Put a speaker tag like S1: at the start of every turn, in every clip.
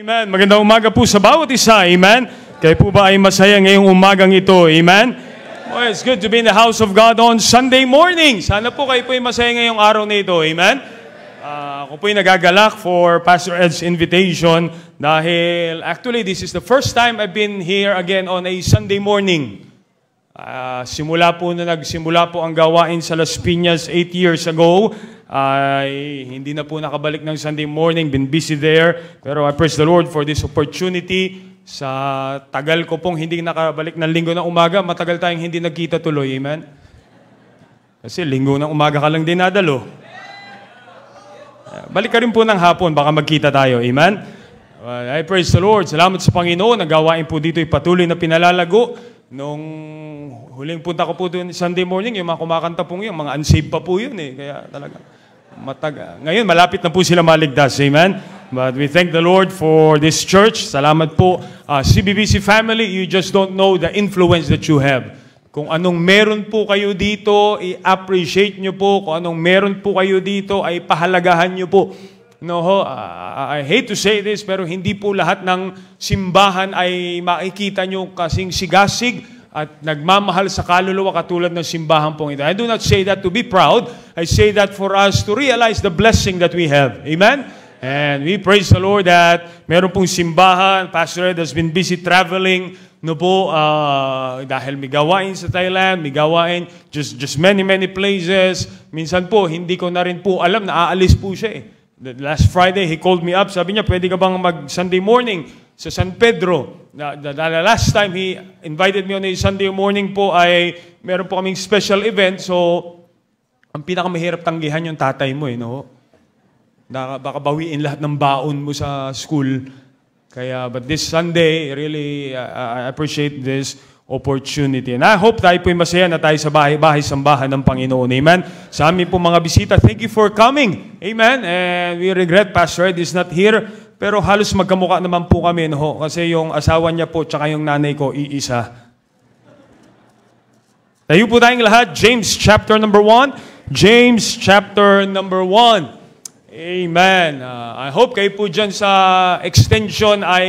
S1: Amen. Magandang umaga po sa bawat isa. Amen. Kayo po ba ay masaya ngayong umagang ito? Amen. Oh, it's good to be in the house of God on Sunday morning. Sana po kayo po ay masaya ngayong araw na ito. Amen. Ako po ay nagagalak for Pastor Ed's invitation dahil actually this is the first time I've been here again on a Sunday morning. Simula po ang gawain sa Las Piñas 8 years ago, hindi na po nakabalik ng Sunday morning, been busy there. Pero I praise the Lord for this opportunity. Sa tagal ko pong hindi nakabalik ng linggo ng umaga, matagal tayong hindi nagkita tuloy, amen? Kasi linggo ng umaga ka lang dinadalo. Balik ka rin po ng hapon, baka magkita tayo, amen? I praise the Lord. Salamat sa Panginoon. Ang gawain po dito ay patuloy na pinalalago. Nung huling punta ko po doon Sunday morning, yung mga kumakanta po yung mga unsaved pa po yun eh. Kaya talaga, ngayon malapit na po sila maligtas. Amen? But we thank the Lord for this church. Salamat po. CBBC family, you just don't know the influence that you have. Kung anong meron po kayo dito, i-appreciate nyo po. Kung anong meron po kayo dito, ay pahalagahan nyo po. No, I hate to say this, pero hindi po lahat ng simbahan ay makikita nyo kasing sigasig at nagmamahal sa kaluluwa katulad ng simbahan pong ito. I do not say that to be proud. I say that for us to realize the blessing that we have. Amen? And we praise the Lord that meron pong simbahan. Pastor Ed has been busy traveling. No po, dahil may gawain sa Thailand, may gawain just many places. Minsan po, hindi ko na rin po alam na aalis po siya eh. Last Friday, he called me up. Sabi niya, pwede ka bang mag-Sunday morning sa San Pedro? The last time he invited me on a Sunday morning po ay meron po kaming special event. So, ang pinakamahirap tanggihan yung tatay mo eh, no? Baka bawiin lahat ng baon mo sa school. Kaya, but this Sunday, really, I appreciate this opportunity. And I hope tayo po'y masaya na tayo sa bahay-sambahan ng Panginoon. Amen? Sa amin po mga bisita, thank you for coming. Amen? And we regret Pastor Ed is not here, pero halos magkamukha naman po kami, no? Kasi yung asawa niya po, tsaka yung nanay ko, iisa. Tayo po tayong lahat, James chapter number 1. James chapter number 1. Amen. I hope kayo po dyan sa extension ay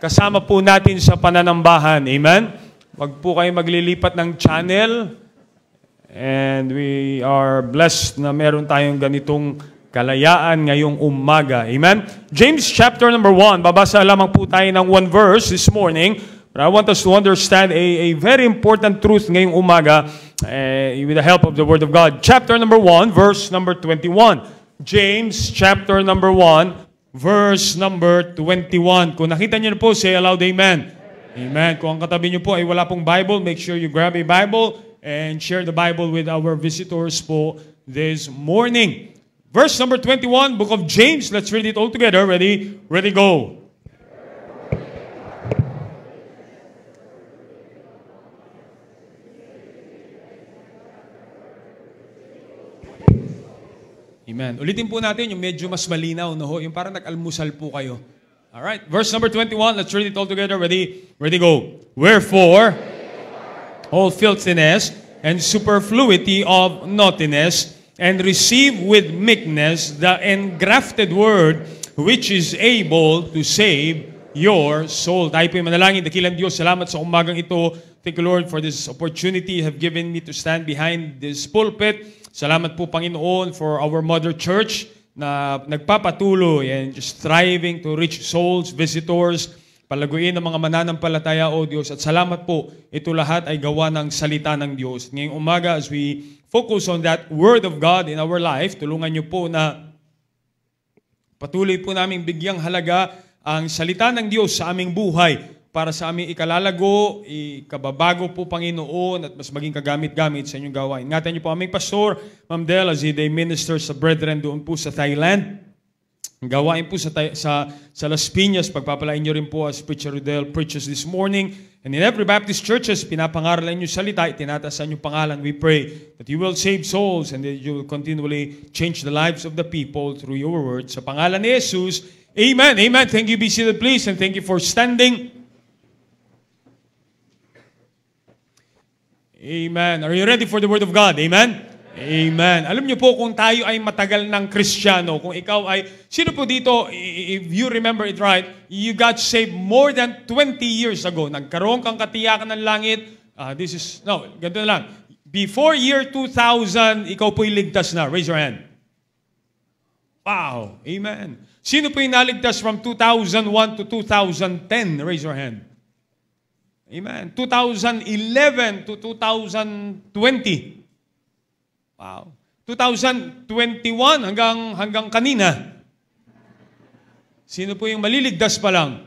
S1: kasama po natin sa pananambahan. Amen? Wag po kayo maglilipat ng channel. And we are blessed na meron tayong ganitong kalayaan ngayong umaga. Amen? James chapter number 1. Babasa lamang po tayo ng one verse this morning. But I want us to understand a very important truth ngayong umaga with the help of the Word of God. Chapter number 1, verse number 21. James chapter number 1, verse number 21. Kung nakita niyo na po, say aloud, amen. Amen. Kung ang katabi niyo po ay wala pong Bible, make sure you grab a Bible and share the Bible with our visitors po this morning. Verse number 21, book of James. Let's read it all together. Ready? Ready, go. Amen. Ulitin po natin yung medyo mas malinaw, no? Yung parang nag-almusal po kayo. Alright, verse number 21, let's read it all together. Ready? Ready, go. Wherefore, all filthiness and superfluity of naughtiness, and receive with meekness the engrafted word, which is able to save your soul. Tayo po yung manalangin. Dakilang Diyos, salamat sa umagang ito. Thank you, Lord, for this opportunity you have given me to stand behind this pulpit. Salamat po, Panginoon, for our mother church na nagpapatuloy and just striving to reach souls, visitors, palaguin ng mga mananampalataya, O Diyos. At salamat po, ito lahat ay gawa ng salita ng Diyos. Ngayong umaga, as we focus on that Word of God in our life, tulungan niyo po na patuloy po namin bigyang halaga ang salita ng Diyos sa aming buhay para sa aming ikalalago, ikababago po, Panginoon, at mas maging kagamit-gamit sa inyong gawain. Ingatan niyo po aming pastor, Ma'am Del, as they minister sa brethren doon po sa Thailand. Gawain po sa Las Piñas, pagpapalain niyo rin po as Preacher Rodel preaches this morning. And in every Baptist churches, pinapangaralan niyo salita, itinatasan niyo pangalan. We pray that you will save souls and that you will continually change the lives of the people through your word. Sa pangalan ni Jesus, amen. Amen. Thank you. Be seated, please, and thank you for standing. Amen. Are you ready for the Word of God? Amen? Amen. Alam niyo po, kung tayo ay matagal ng Kristiyano, kung ikaw ay, sino po dito, if you remember it right, you got saved more than 20 years ago. Nagkaroon kang katiyakan ng langit. Ganito na lang. Before year 2000, ikaw po'y ligtas na. Raise your hand. Wow. Amen. Sino po'y naligtas from 2001 to 2010? Raise your hand. Amen. 2011 to 2020. Wow. 2021 hanggang kanina. Sino po yung maliligtas pa lang?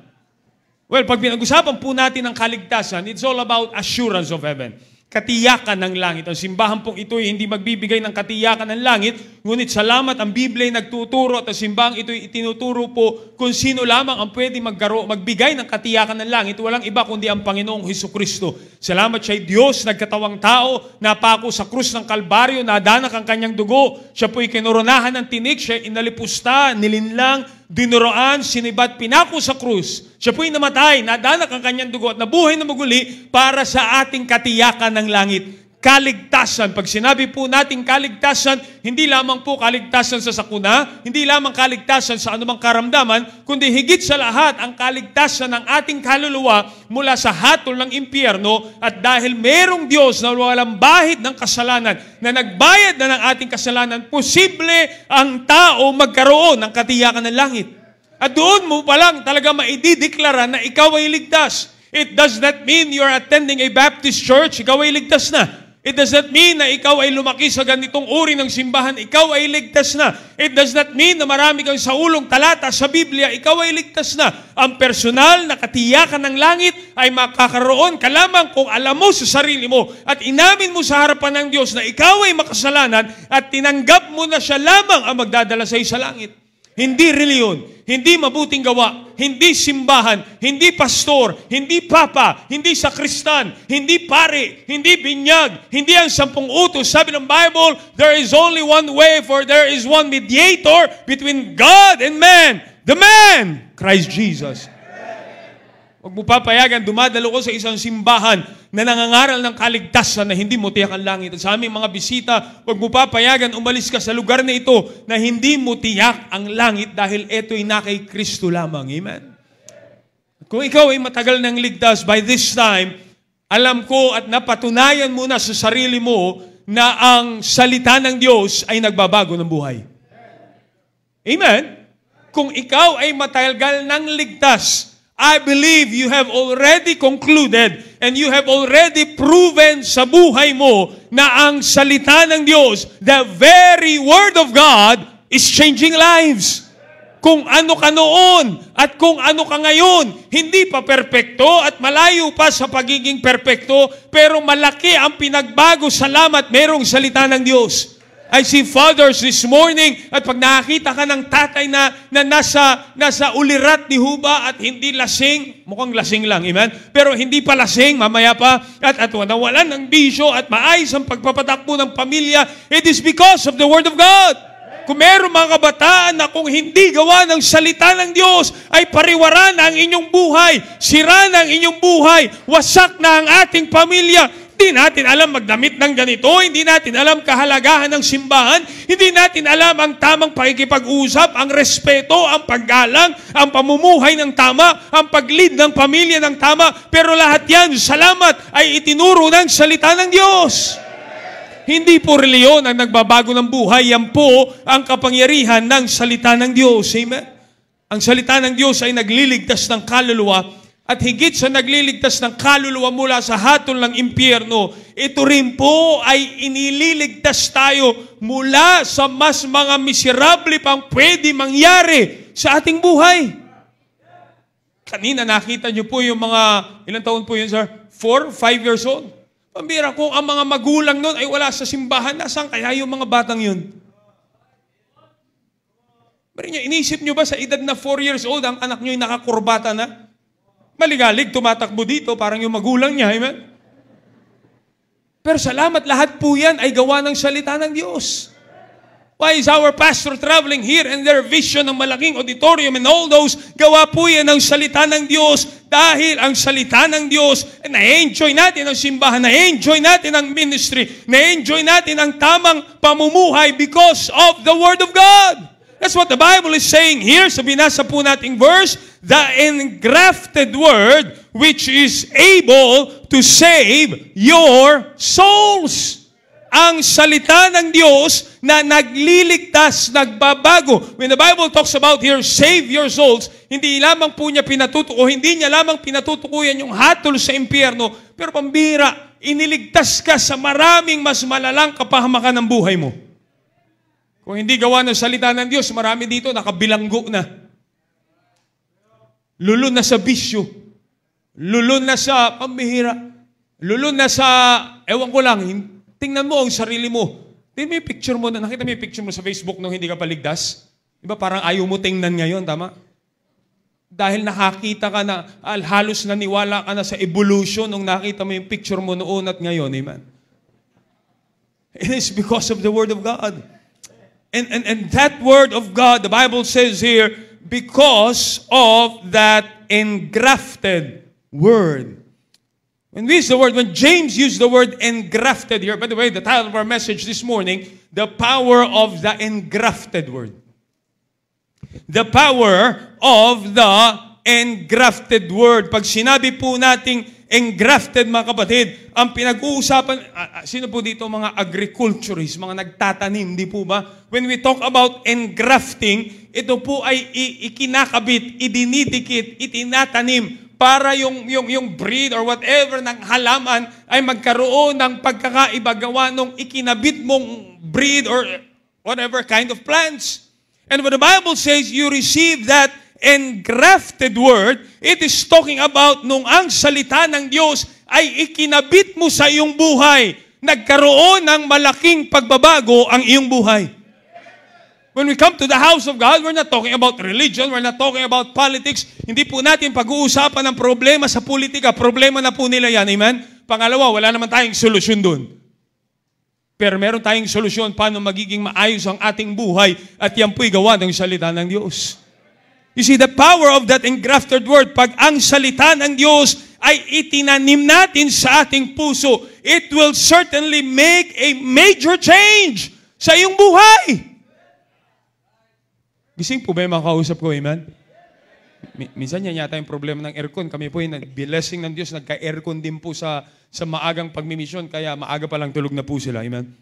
S1: Well, pag pinag-usapan po natin ang kaligtasan, it's all about assurance of heaven. Katiyakan ng langit. Ang simbahan pong ito ay hindi magbibigay ng katiyakan ng langit, ngunit salamat ang Biblia ay nagtuturo at ang simbahan ito ay itinuturo po kung sino lamang ang pwede magbigay ng katiyakan ng langit. Walang iba kundi ang Panginoong Hesukristo. Salamat siya ay Diyos, nagkatawang tao, napako sa krus ng Kalbaryo, nadanak ang kanyang dugo. Siya po'y kinoronahan ng tinik, siya inalipusta, nilinlang, dinuroan, sinibat, pinako sa krus. Siya po'y namatay, nadanak ang kanyang dugo at nabuhay na muli para sa ating katiyakan ng langit. Kaligtasan. Pag sinabi po natin kaligtasan, hindi lamang po kaligtasan sa sakuna, hindi lamang kaligtasan sa anumang karamdaman, kundi higit sa lahat ang kaligtasan ng ating kaluluwa mula sa hatol ng impyerno. At dahil merong Diyos na walang bahid ng kasalanan, na nagbayad na ng ating kasalanan, posible ang tao magkaroon ng katiyakan ng langit. At doon mo palang talaga maidideklara na ikaw ay ligtas. It does not mean you're attending a Baptist church, ikaw ay ligtas na. It does not mean na ikaw ay lumaki sa ganitong uri ng simbahan, ikaw ay ligtas na. It does not mean na marami kang saulong talata sa Biblia, ikaw ay ligtas na. Ang personal na katiyakan ng langit ay makakaroon ka lamang kung alam mo sa sarili mo at inamin mo sa harapan ng Diyos na ikaw ay makasalanan at tinanggap mo na siya lamang ang magdadala sa iyo sa langit. Hindi reliyon, hindi mabuting gawa, hindi simbahan, hindi pastor, hindi papa, hindi sakristan, hindi pare, hindi binyag, hindi ang 10 utos. Sabi ng Bible, there is only one way, for there is one mediator between God and man, the man, Christ Jesus. Huwag mo papayagan, dumadalo ko sa isang simbahan na nangangaral ng kaligtasan na hindi mo tiyak ang langit. At sa aming mga bisita, huwag mo papayagan, umalis ka sa lugar na ito na hindi mo tiyak ang langit dahil ito'y na kay Kristo lamang. Amen? At kung ikaw ay matagal ng ligtas, by this time, alam ko at napatunayan mo na sa sarili mo na ang salita ng Diyos ay nagbabago ng buhay. Amen? Kung ikaw ay matagal ng ligtas, I believe you have already concluded and you have already proven sa buhay mo na ang salita ng Diyos, the very Word of God, is changing lives. Kung ano ka noon at kung ano ka ngayon, hindi pa perpekto at malayo pa sa pagiging perpekto, pero malaki ang pinagbago. Salamat, merong salita ng Diyos. I see fathers this morning at pag nakakita ka ng tatay na nasa ulirat ni Huba at hindi lasing, mukhang lasing lang, amen? Pero hindi pa lasing, mamaya pa, at nawalan ng bisyo at maayos ang pagpapatakbo ng pamilya, it is because of the Word of God. Kung meron mga kabataan na kung hindi gawa ng salita ng Diyos, ay pariwara na ang inyong buhay, sira na ang inyong buhay, wasak na ang ating pamilya. Hindi natin alam magdamit ng ganito, hindi natin alam kahalagahan ng simbahan, hindi natin alam ang tamang pakikipag-usap, ang respeto, ang paggalang, ang pamumuhay ng tama, ang pag-lead ng pamilya ng tama, pero lahat yan, salamat, ay itinuro ng salita ng Diyos. Hindi po reliyon ang nagbabago ng buhay, yan po ang kapangyarihan ng salita ng Diyos. Amen? Ang salita ng Diyos ay nagliligtas ng kaluluwa. At higit sa nagliligtas ng kaluluwa mula sa hatol ng impyerno, ito rin po ay inililigtas tayo mula sa mas mga miserable pang pwede mangyari sa ating buhay. Kanina nakita niyo po yung mga, ilang taon po yun, sir? 4, 5 years old? Pambira, kung ang mga magulang nun ay wala sa simbahan, nasaan kaya yung mga batang yun? Maria, inisip niyo ba sa edad na 4 years old, ang anak niyo ay nakakurbata na? Maligalig, tumatakbo dito, parang yung magulang niya, amen? Pero salamat, lahat po yan ay gawa ng salita ng Diyos.
S2: Why is our pastor traveling here and there, vision ng malaking auditorium and all those? Gawa po yan ng salita ng Diyos. Dahil ang salita ng Diyos, na-enjoy natin ang simbahan, na-enjoy natin ang ministry, na-enjoy natin ang tamang pamumuhay because of the Word of God. That's what the Bible is saying here. Sa binasa po nating verse, the engrafted Word which is able to save your souls. Ang salita ng Diyos na nagliligtas, nagbabago. When the Bible talks about here, save your souls, hindi lamang po niya pinatutuko, hindi niya lamang pinatutukuyan yung hatol sa impyerno, pero pambira, iniligtas ka sa maraming mas malalang kapahamakan ng buhay mo. Kung hindi gawa ng salita ng Diyos, marami dito nakabilanggo na. Lulun na sa bisyo. Lulun na sa pambihira. Lulun na sa, ewan ko lang, tingnan mo ang sarili mo. Tingnan mo yung picture mo, nakita mo yung picture mo sa Facebook nung hindi ka paligtas? Diba parang ayaw mo tingnan ngayon, tama? Dahil nakakita ka na, halos naniwala ka na sa evolution nung nakita mo yung picture mo noon at ngayon, amen? It is because of the Word of God. And that Word of God, the Bible says here, because of that engrafted Word. When James used the word engrafted here, by the way, the title of our message this morning, the power of the engrafted word. The power of the engrafted word. Pag sinabi po nating engrafted, mga kapatid, ang pinag-uusapan, sino po dito mga agriculturists, mga nagtatanim, di po ba? When we talk about engrafting, ito po ay ikinakabit, idinidikit, itinatanim, para yung breed or whatever ng halaman ay magkaroon ng pagkakaiba gawa nung ikinabit mong breed or whatever kind of plants. And when the Bible says you receive that engrafted word, it is talking about nung ang salita ng Diyos ay ikinabit mo sa iyong buhay, nagkaroon ng malaking pagbabago ang iyong buhay. When we come to the house of God, we're not talking about religion, we're not talking about politics. Hindi po natin pag-uusapan ng problema sa politika. Problema na po nila yan, amen? Pangalawa, wala naman tayong solusyon dun. Pero meron tayong solusyon paano magiging maayos ang ating buhay at yan po'y gawa ng salita ng Diyos. You see, the power of that engrafted word, pag ang salita ng Diyos ay itinanim natin sa ating puso, it will certainly make a major change sa iyong buhay. Gising po ba yung mga kausap ko, amen? Minsan yan yata yung problema ng aircon. Kami po yung blessing ng Diyos, nagka-aircon din po sa maagang pagmimisyon, kaya maaga pa lang tulog na po sila, amen?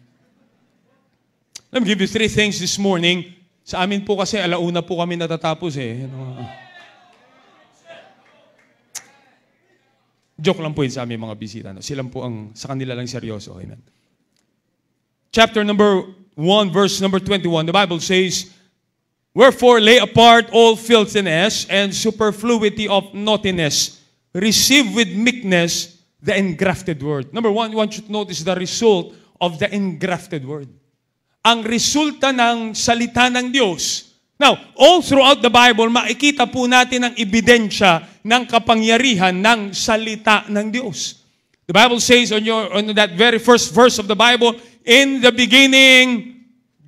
S2: Let me give you 3 things this morning. Sa amin po kasi, alauna po kami natatapos eh. Joke lang po yun sa aming mga bisita. No? Sila po sa kanila lang seryoso, amen? Chapter number 1, verse number 21, the Bible says, wherefore lay apart all filthiness and superfluity of naughtiness. Receive with meekness the engrafted word. Number 1, I want you to notice the result of the engrafted word. Ang resulta ng salita ng Diyos. Now, all throughout the Bible, makikita po natin ang ebidensya ng kapangyarihan ng salita ng Diyos. The Bible says on that very first verse of the Bible, in the beginning,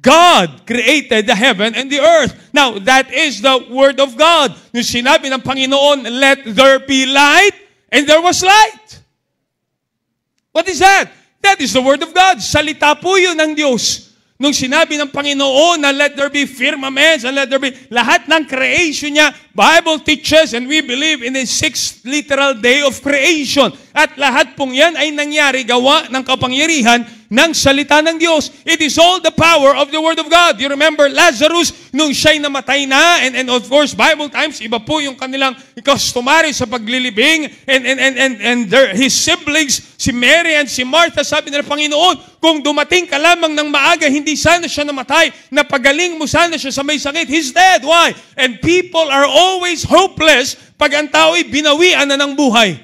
S2: God created the heaven and the earth. Now, that is the Word of God. Nung sinabi ng Panginoon, let there be light, and there was light. What is that? That is the Word of God. Salita po yun ng Diyos. Nung sinabi ng Panginoon na let there be firmaments and let there be lahat ng creation niya, Bible teaches and we believe in a 6th literal day of creation. At lahat pong yan ay nangyari gawa ng kapangyarihan ng salita ng Diyos. It is all the power of the Word of God. You remember Lazarus, nung siya'y namatay na, and of course, Bible times, iba po yung kanilang customary sa paglilibing, and his siblings, si Mary and si Martha, sabi nila, Panginoon, kung dumating ka lamang ng maaga, hindi sana siya namatay, napagaling mo sana siya sa may sakit. He's dead. Why? And people are always hopeless pag ang tao'y binawian na ng buhay.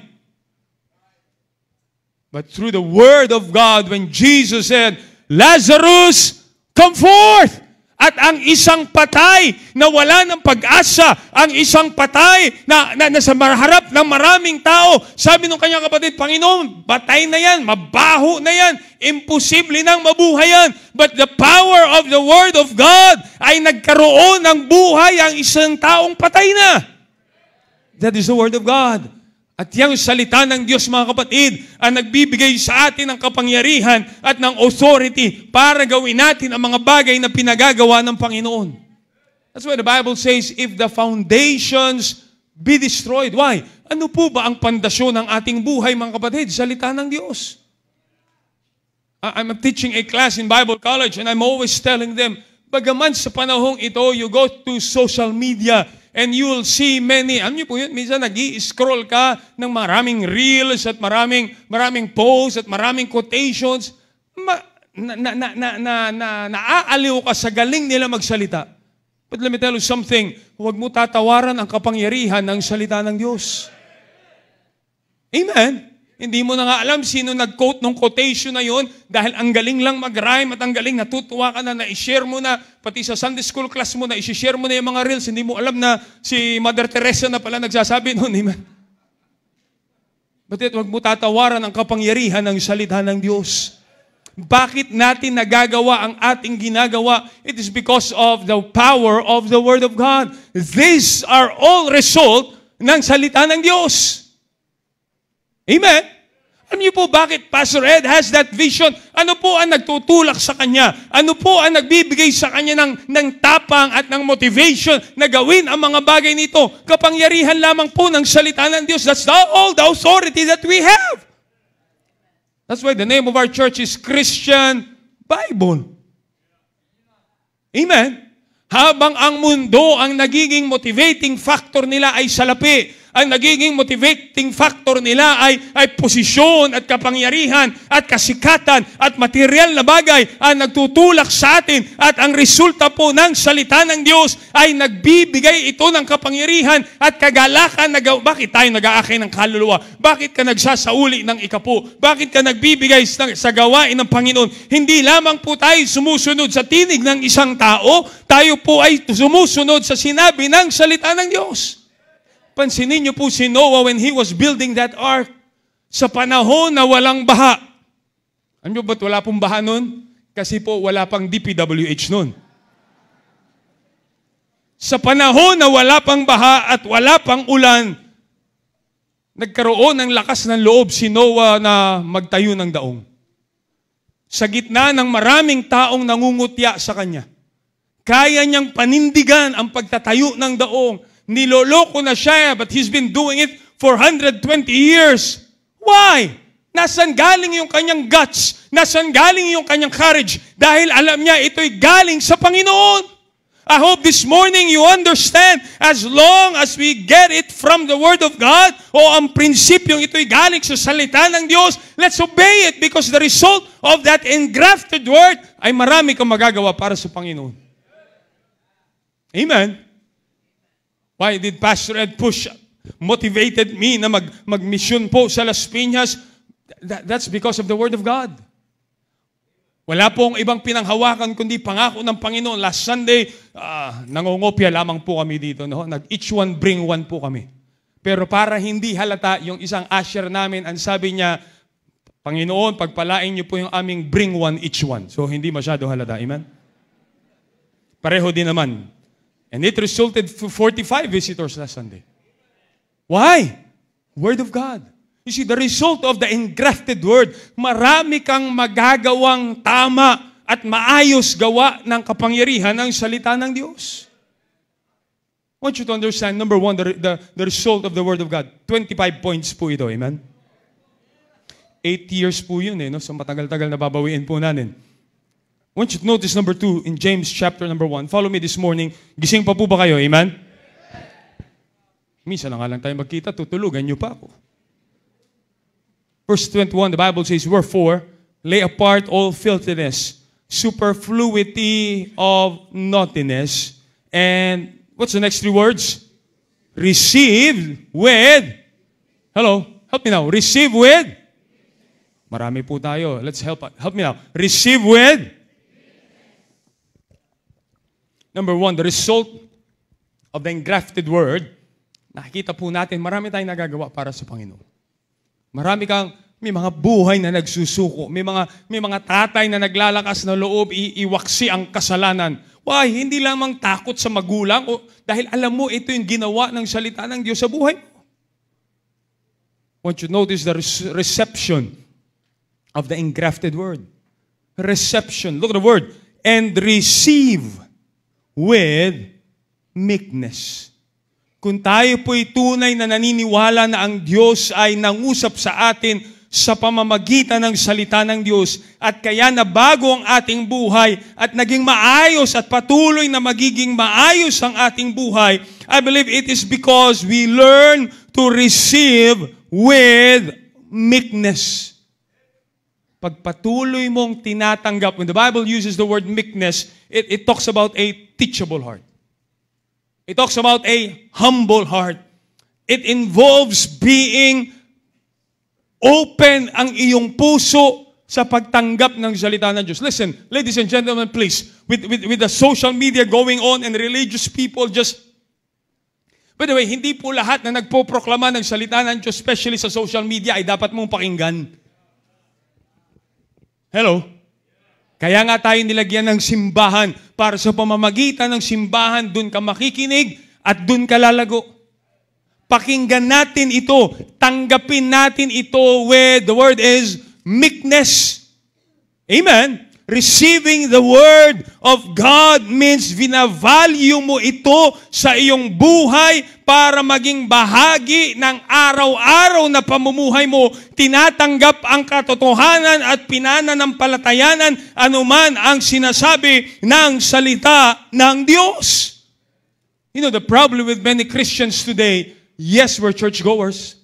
S2: But through the Word of God, when Jesus said, Lazarus, come forth! At ang isang patay na wala ng pag-asa, ang isang patay na nasa harap ng maraming tao, sabi ng kanyang kapatid, Panginoon, patay na yan, mabaho na yan, imposible nang mabuhay yan. But the power of the Word of God ay nagkaroon ng buhay ang isang taong patay na. That is the Word of God. At yung salita ng Diyos, mga kapatid, ang nagbibigay sa atin ng kapangyarihan at ng authority para gawin natin ang mga bagay na pinagagawa ng Panginoon. That's why the Bible says, if the foundations be destroyed. Why? Ano po ba ang pandasyon ng ating buhay, mga kapatid? Salita ng Diyos. I'm teaching a class in Bible college and I'm always telling them, bagaman sa panahong ito, you go to social media and you will see many, ano niyo po yun, minsan nag-i-scroll ka ng maraming reels at maraming posts at maraming quotations. Naaaliw ka sa galing nila magsalita. But let me tell you something, huwag mo tatawaran ang kapangyarihan ng salita ng Diyos. Amen? Hindi mo na nga alam sino nag-quote ng quotation na yun dahil ang galing lang mag-rhyme at ang galing natutuwa ka na i-share mo na, pati sa Sunday school class mo na i-share mo na yung mga reels, hindi mo alam na si Mother Teresa na pala nagsasabi noon. Amen? But huwag mo tatawaran ang kapangyarihan ng salita ng Diyos. Bakit natin nagagawa ang ating ginagawa? It is because of the power of the Word of God. These are all result ng salita ng Diyos. Amen? Alam niyo po bakit Pastor Ed has that vision? Ano po ang nagtutulak sa kanya? Ano po ang nagbibigay sa kanya ng tapang at ng motivation na gawin ang mga bagay nito? Kapangyarihan lamang po ng salita ng Diyos. That's all the authority that we have. That's why the name of our church is Christian Bible. Amen? Habang ang mundo, ang nagiging motivating factor nila ay salapi, ang nagiging motivating factor nila ay posisyon at kapangyarihan at kasikatan at material na bagay ang nagtutulak sa atin at ang resulta po ng salita ng Diyos ay nagbibigay ito ng kapangyarihan at kagalakan. Bakit tayo nag-aakay ng kaluluwa? Bakit ka nagsasauli ng ikapo? Bakit ka nagbibigay sa gawain ng Panginoon? Hindi lamang po tayo sumusunod sa tinig ng isang tao, tayo po ay sumusunod sa sinabi ng salita ng Diyos. Pansinin niyo po si Noah when he was building that ark sa panahon na walang baha. Alam niyo ba't wala pong baha nun? Kasi po wala pang DPWH nun. Sa panahon na wala pang baha at wala pang ulan, nagkaroon ng lakas ng loob si Noah na magtayo ng daong. Sa gitna ng maraming taong nangungutya sa kanya, kaya niyang panindigan ang pagtatayo ng daong. Niloloko na siya, but he's been doing it for 120 years. Why? Nasaan galing yung kanyang guts? Nasaan galing yung kanyang courage? Dahil alam niya, ito'y galing sa Panginoon. I hope this morning you understand, as long as we get it from the Word of God, o ang prinsipyong ito'y galing sa salita ng Diyos, let's obey it because the result of that engrafted Word ay marami kang magagawa para sa Panginoon. Amen? Why did Pastor Ed motivated me na mag-mission po sa Las Piñas? That's because of the Word of God. Wala pong ibang pinanghawakan kundi pangako ng Panginoon. Last Sunday, nangongopya lamang po kami dito. No? Each one bring one po kami. Pero para hindi halata, yung isang usher namin, ang sabi niya, Panginoon, pagpalain niyo po yung aming bring one each one. So hindi masyado halata. Amen? Pareho din naman. And it resulted to 45 visitors last Sunday. Why? Word of God. You see, the result of the engrafted Word, marami kang magagawang tama at maayos gawa ng kapangyarihan ng salita ng Diyos. I want you to understand, number one, the result of the Word of God. 25 points po ito, amen? 8 years po yun, no? So matagal-tagal na babawiin po natin. I want you to notice number 2 in James chapter number 1. Follow me this morning. Gising pa po ba kayo? Amen? Minsan na nga lang tayo magkita, tutulugan niyo pa ako. Verse 21, the Bible says, wherefore, lay apart all filthiness, superfluity of naughtiness, and what's the next 3 words? Receive with, hello, help me now. Receive with, marami po tayo. Let's help me now. Receive with, Number one, the result of the engrafted word, nakikita po natin, marami tayong nagagawa para sa Panginoon. May mga buhay na nagsusuko, may mga tatay na naglalakas na loob, iwaksi ang kasalanan. Why? Hindi lamang takot sa magulang, dahil alam mo, ito yung ginawa ng salita ng Diyos sa buhay mo. I want you to notice the reception of the engrafted word. Reception. Look at the word. And receive with meekness. Kung tayo po'y tunay na naniniwala na ang Diyos ay nangusap sa atin sa pamamagitan ng salita ng Diyos at kaya nabago ang ating buhay at naging maayos at patuloy na magiging maayos ang ating buhay, I believe it is because we learn to receive with meekness. Pagpatuloy mong tinatanggap, when the Bible uses the word meekness, it talks about a teachable heart. It talks about a humble heart. It involves being open ang iyong puso sa pagtanggap ng salita ng Diyos. Listen, ladies and gentlemen, please, with the social media going on and religious people just... By the way, hindi po lahat na nagpoproklama ng salita ng Diyos, especially sa social media, ay dapat mong pakinggan. Hello? Kaya nga tayo nilagyan ng simbahan para sa pamamagitan ng simbahan, dun ka makikinig at dun ka lalago. Pakinggan natin ito. Tanggapin natin ito with, the word is, meekness. Amen? Receiving the word of God means vinavalue mo ito sa iyong buhay para maging bahagi ng araw-araw na pamumuhay mo. Tinatanggap ang katotohanan at pinananampalatayanan anuman ang sinasabi ng salita ng Diyos. You know, the problem with many Christians today, yes, we're churchgoers.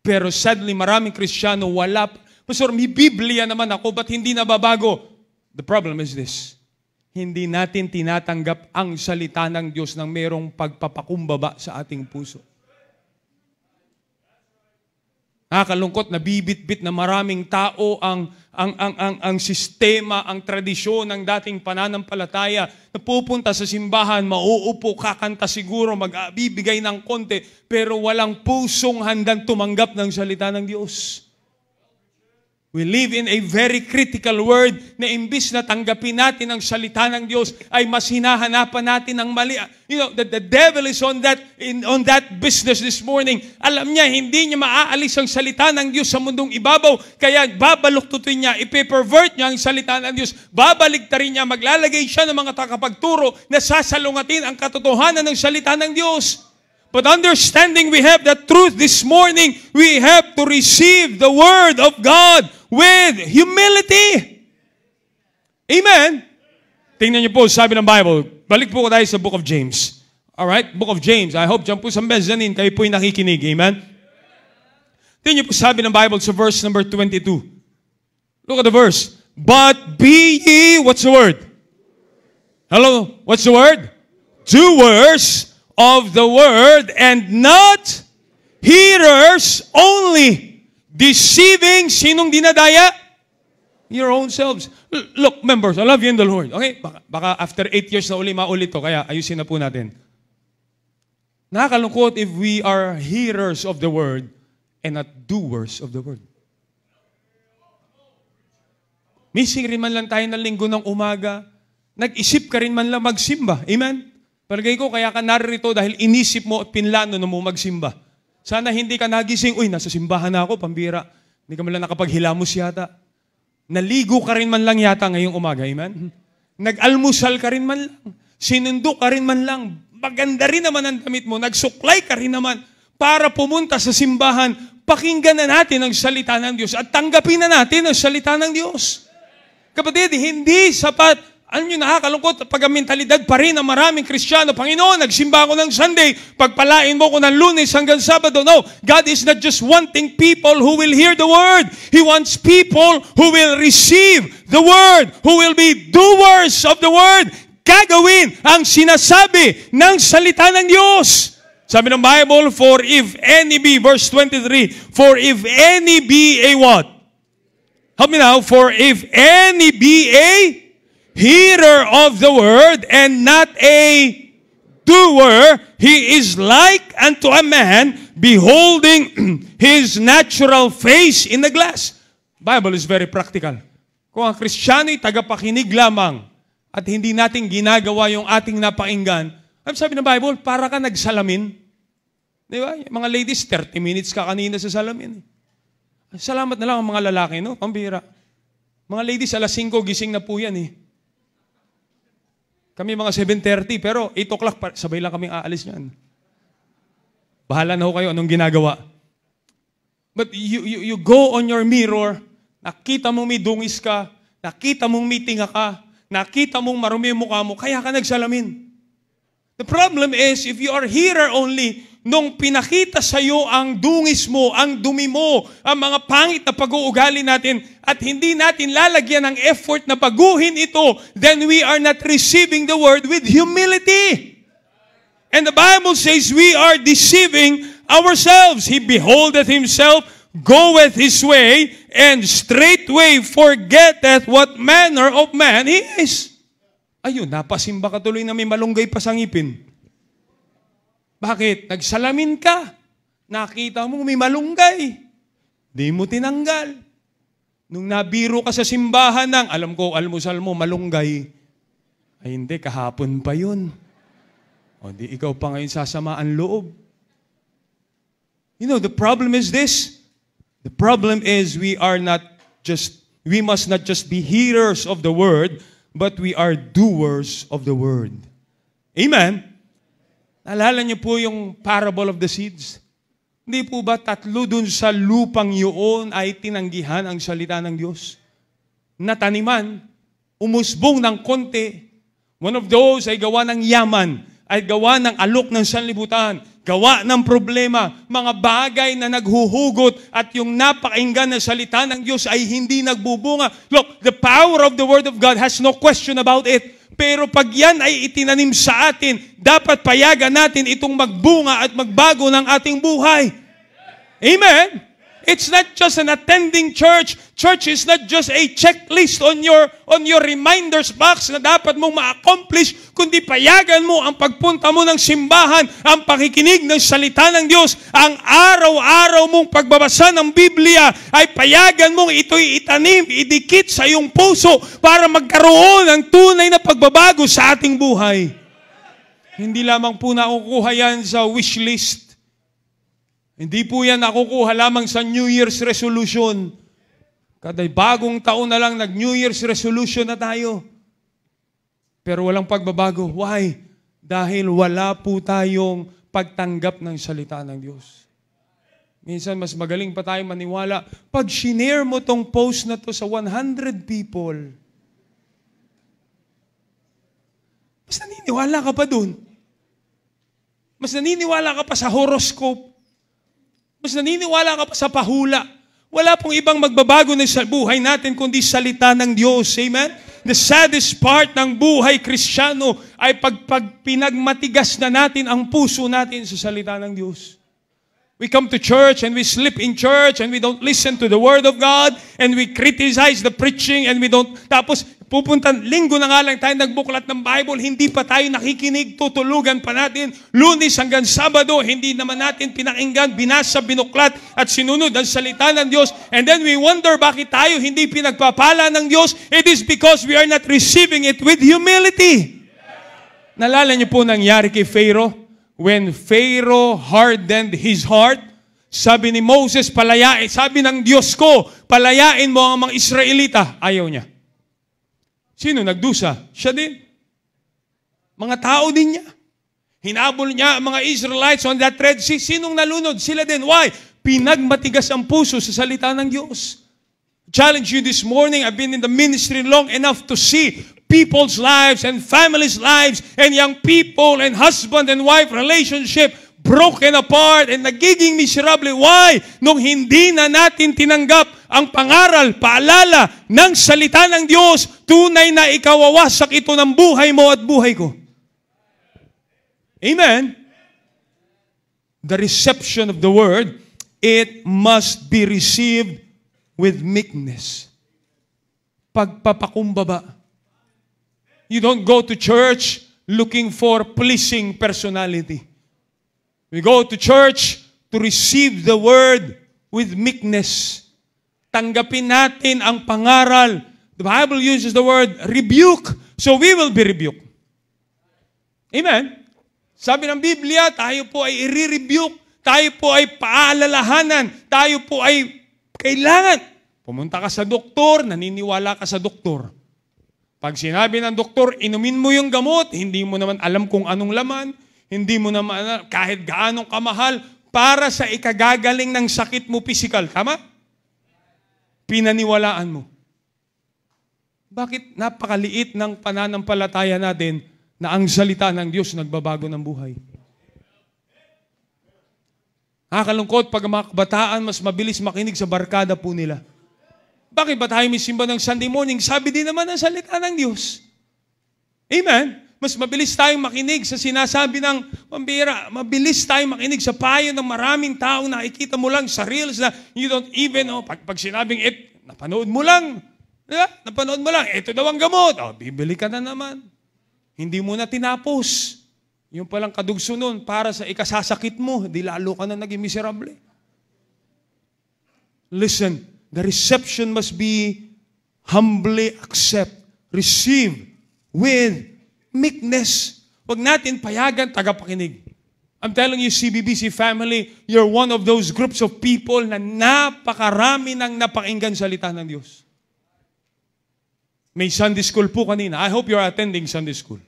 S2: Pero sadly, maraming Kristiyano wala. Pastor, may Biblia naman ako, ba't hindi nababago? The problem is this. Hindi natin tinatanggap ang salita ng Diyos nang mayroong pagpapakumbaba sa ating puso. Nakakalungkot na bibit-bit na maraming tao ang sistema, ang tradisyon ng dating pananampalataya na pupunta sa simbahan, mauupo, kakanta siguro, magbibigay ng konti, pero walang pusong handang tumanggap ng salita ng Diyos. We live in a very critical world na imbis na tanggapin natin ang salita ng Diyos, ay mas hinahanapan natin ang mali. You know, the devil is on that business this morning. Alam niya, hindi niya maaalis ang salita ng Diyos sa mundong ibabaw. Kaya babaluktutin niya, ipe-pervert niya ang salita ng Diyos. Babaligtarin niya, maglalagay siya ng mga takapagturo na sasalungatin ang katotohanan ng salita ng Diyos. But understanding we have the truth this morning, we have to receive the Word of God with humility. Amen? Tingnan niyo po, sabi ng Bible, balik po tayo sa Book of James. Alright? Book of James. I hope dyan po sa mezzanine, kayo po'y nakikinig. Amen? Tingnan niyo po, sabi ng Bible sa verse number 22. Look at the verse. But be ye, what's the word? Hello? What's the word? Doers of the word and not hearers only, deceiving, sinong dinadaya? Your own selves. Look, members, I love you in the Lord. Okay? Baka after 8 years na maulit to, kaya ayusin na po natin. Nakakalungkot if we are hearers of the word and not doers of the word. Missing rin man lang tayo ng linggo ng umaga, nag-isip ka rin man lang magsimba. Amen? Palagay ko, kaya ka narito dahil inisip mo at pinlano na mo magsimba. Sana hindi ka nagising, uy, nasa simbahan na ako, pambira. Hindi ka man lang nakapaghilamos yata. Naligo ka rin man lang yata ngayong umaga, amen? Nag-almusal ka rin man lang. Sinundo ka rin man lang. Maganda rin naman ang damit mo. Nagsuklay ka rin naman para pumunta sa simbahan. Pakinggan na natin ang salita ng Diyos at tanggapin na natin ang salita ng Diyos. Kapatid, hindi sapat. Alam nyo, nakakalungkot pag ang mentalidad pa rin ng maraming Kristiyano. Panginoon, nagsimba ako ng Sunday, pagpalain mo ko ng Lunes hanggang Sabado. No, God is not just wanting people who will hear the Word. He wants people who will receive the Word, who will be doers of the Word. Gagawin ang sinasabi ng salita ng Diyos. Sabi ng Bible, for if any be, verse 23, for if any be a what? Help me now, for if any be a hearer of the word and not a doer, he is like unto a man beholding his natural face in the glass. Bible is very practical. Kung ang Kristiyana'y tagapakinig lamang at hindi natin ginagawa yung ating napakinggan, ang sabi ng Bible, para ka nagsalamin. Di ba? Yung mga ladies, 30 minutes ka kanina sa salamin. Salamat na lang ang mga lalaki, no? Pambira. Mga ladies, alas 5, gising na po yan eh. Kami mga 7:30, pero 8 o'clock, sabay lang kaming aalis niyan. Bahala na ho kayo anong ginagawa. But you go on your mirror, nakita mong may dungis ka, nakita mong may tinga ka, nakita mong marumi yung mukha mo, kaya ka nagsalamin. The problem is, if you are hearer only, nung pinakita sa iyo ang dungis mo, ang dumi mo, ang mga pangit na pag-uugali natin, at hindi natin lalagyan ng effort na baguhin ito, then we are not receiving the word with humility. And the Bible says we are deceiving ourselves. He beholdeth himself, goeth his way, and straightway forgetteth what manner of man he is. Ayun, napasimba ka tuloy na may malunggay pa sa ngipin. Bakit? Nagsalamin ka. Nakita mo may malunggay. Di mo tinanggal. Nung nabiro ka sa simbahan ng, alam ko, almusal mo, malunggay. Ay hindi, kahapon pa yun. O di ikaw pa ngayon sasamaan loob. You know, the problem is this. The problem is we must not just be hearers of the word, but we are doers of the word. Amen? Naalala niyo po yung parable of the seeds? Hindi po ba 3 dun sa lupang yun ay tinanggihan ang salita ng Diyos? Nataniman, umusbong ng konti. One of those ay gawa ng yaman, ay gawa ng alok ng sanlibutan, gawa ng problema, mga bagay na naghuhugot at yung napakinggan na salita ng Diyos ay hindi nagbubunga. Look, the power of the Word of God has no question about it. Pero pag yan ay itinanim sa atin, dapat payagan natin itong magbunga at magbago ng ating buhay. Amen? It's not just an attending church. Church is not just a checklist on your reminders box na dapat mong ma-accomplish, kundi payagan mo ang pagpunta mo ng simbahan, ang pakikinig ng salita ng Diyos, ang araw-araw mong pagbabasa ng Biblia, ay payagan mong ito'y itanim, idikit sa iyong puso para magkaroon ng tunay na pagbabago sa ating buhay. Hindi lamang po nakukuha yan sa wish list. Hindi po yan nakukuha lamang sa New Year's resolution. Kada bagong taon na lang, nag-New Year's resolution na tayo. Pero walang pagbabago. Why? Dahil wala po tayong pagtanggap ng salita ng Diyos. Minsan, mas magaling pa tayo maniwala. Pag shinare mo tong post na to sa 100 people, mas naniniwala ka pa dun. Mas naniniwala ka pa sa horoscope. Mas naniniwala ka pa sa pahula. Wala pong ibang magbabago na sa buhay natin kundi salita ng Diyos. Amen? The saddest part ng buhay Kristiyano ay pag pinagmatigas na natin ang puso natin sa salita ng Diyos. We come to church and we sleep in church and we don't listen to the Word of God and we criticize the preaching and we don't... Tapos pupunta, linggo na nga lang tayo nagbuklat ng Bible, hindi pa tayo nakikinig, tutulugan pa natin. Lunes hanggang Sabado, hindi naman natin pinakinggan, binasa, binuklat at sinunod ang salita ng Diyos. And then we wonder bakit tayo hindi pinagpapala ng Diyos. It is because we are not receiving it with humility. Nalala niyo po nangyari kay Pharaoh? When Pharaoh hardened his heart, sabi ni Moses, palayain. Sabi ng Diyos ko, palayain mo ang mga Israelita. Ayaw niya. Sino nagdusa? Siya din. Mga tao din niya. Hinabol niya ang mga Israelites on that Red Sea. Sinong nalunod? Sila din. Why? Pinagmatigas ang puso sa salita ng Diyos. Challenge you this morning. I've been in the ministry long enough to see people's lives and families' lives and young people and husband and wife relationship broken apart and nagiging miserable. Why? Nung hindi na natin tinanggap ang pangaral, paalala ng salita ng Diyos, tunay na ikawawasak ito ng buhay mo at buhay ko. Amen? The reception of the word, it must be received with meekness. Pagpapakumbaba. You don't go to church looking for pleasing personality. We go to church to receive the word with meekness. Tanggapin natin ang pangaral. The Bible uses the word rebuke, so we will be rebuked. Amen? Sabi ng Biblia, tayo po ay i-rebuke, tayo po ay paalalahanan, tayo po ay kailangan. Pumunta ka sa doktor, naniniwala ka sa doktor. Pag sinabi ng doktor, inumin mo yung gamot, hindi mo naman alam kung anong laman, hindi mo naman alam kahit gaanong kamahal, para sa ikagagaling ng sakit mo physical. Tama? Pinaniwalaan mo. Bakit napakaliit ng pananampalataya natin na ang salita ng Diyos nagbabago ng buhay? Nakakalungkot pag mga kabataan mas mabilis makinig sa barkada po nila. Bakit ba tayo may simba ng Sunday morning? Sabi din naman ang salita ng Diyos. Amen? Mas mabilis tayong makinig sa sinasabi ng pambira. Mabilis tayong makinig sa payo ng maraming taong nakikita mo lang sa reels na you don't even know. Pag sinabing, napanood mo lang. Diba? Napanood mo lang. Ito daw ang gamot. Bibili ka na naman. Hindi mo na tinapos. Yung palang kadugso nun para sa ikasasakit mo. Di lalo ka na naging miserable. Listen, the reception must be humbly accept, receive with meekness. Huwag natin payagan tagapakinig. I'm telling you, CBBC family, you're one of those groups of people na napakarami ng napakinggan salita ng Diyos. May Sunday school po kanina. I hope you're attending Sunday school.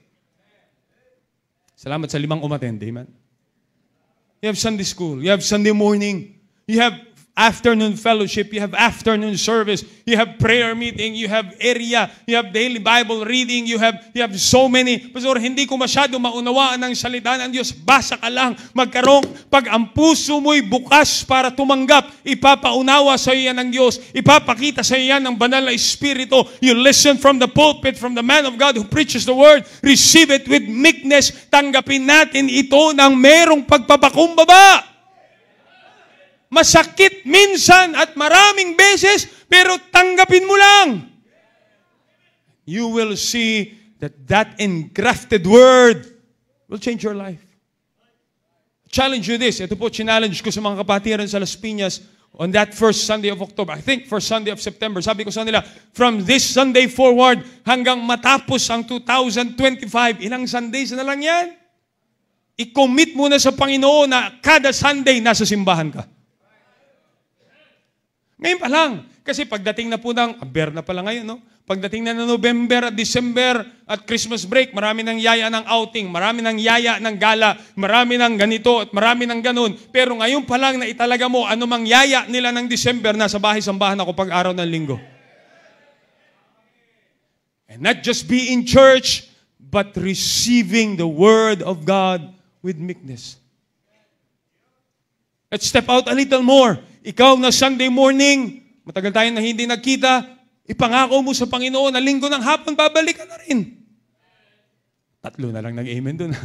S2: Salamat sa 5 umattend. Amen? You have Sunday school. You have Sunday morning. You have afternoon fellowship, you have afternoon service, you have prayer meeting, you have area, you have daily Bible reading, you have so many. Pastor, hindi ko masyado maunawaan ang salita ng Diyos. Basa ka lang, magkaroon. Pag ang puso mo'y bukas para tumanggap, ipapaunawa sa iyo yan ng Diyos. Ipapakita sa iyo yan ng banal na Espiritu. You listen from the pulpit, from the man of God who preaches the word. Receive it with meekness. Tanggapin natin ito ng merong pagpapakumbaba. Masakit minsan at maraming beses, pero tanggapin mo lang. You will see that engrafted word will change your life. Challenge you this. Ito po, challenge ko sa mga kapatiran sa Las Piñas on that first Sunday of October. I think first Sunday of September. Sabi ko sa nila, from this Sunday forward hanggang matapos ang 2025, ilang Sundays na lang yan? I-commit mo na sa Panginoon na kada Sunday nasa simbahan ka. Ngayon pa lang. Kasi pagdating na po ng, aber na pala ngayon, no? Pagdating na ng November at December at Christmas break, marami ng yaya ng outing, marami ng yaya ng gala, marami ng ganito at marami ng ganun. Pero ngayon pa lang na italaga mo, anumang yaya nila ng December, nasa bahay-sambahan ako pag araw ng linggo. And not just be in church, but receiving the Word of God with meekness. Let's step out a little more. Ikaw na Sunday morning, matagal tayo na hindi nagkita, ipangako mo sa Panginoon na linggo ng hapon, babalik ka na rin. 3 na lang nag-amen dun.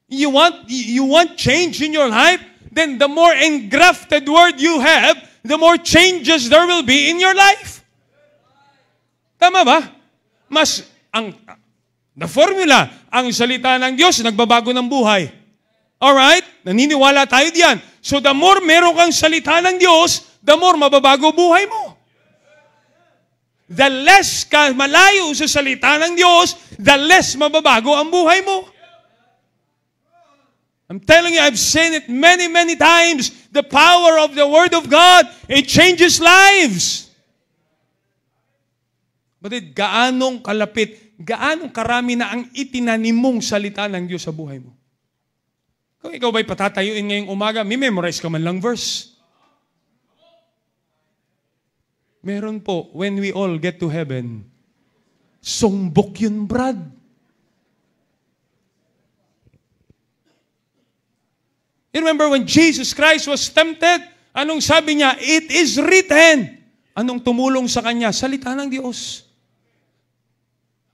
S2: You want change in your life? Then the more engrafted word you have, the more changes there will be in your life. Tama ba? The formula, ang salita ng Diyos, nagbabago ng buhay. Alright? Naniniwala tayo diyan. So the more meron kang salita ng Diyos, the more mababago buhay mo. The less ka malayo sa salita ng Diyos, the less mababago ang buhay mo. I'm telling you, I've seen it many, many times. The power of the Word of God, it changes lives. But gaanong kalapit, gaanong karami na ang itinanim mong salita ng Diyos sa buhay mo? Kung ikaw ba'y patatayuin ngayong umaga, may memorize ka man lang verse. Meron po, when we all get to heaven, songbok yun, Brad. You remember when Jesus Christ was tempted? Anong sabi niya? It is written. Anong tumulong sa kanya? Salita ng Diyos.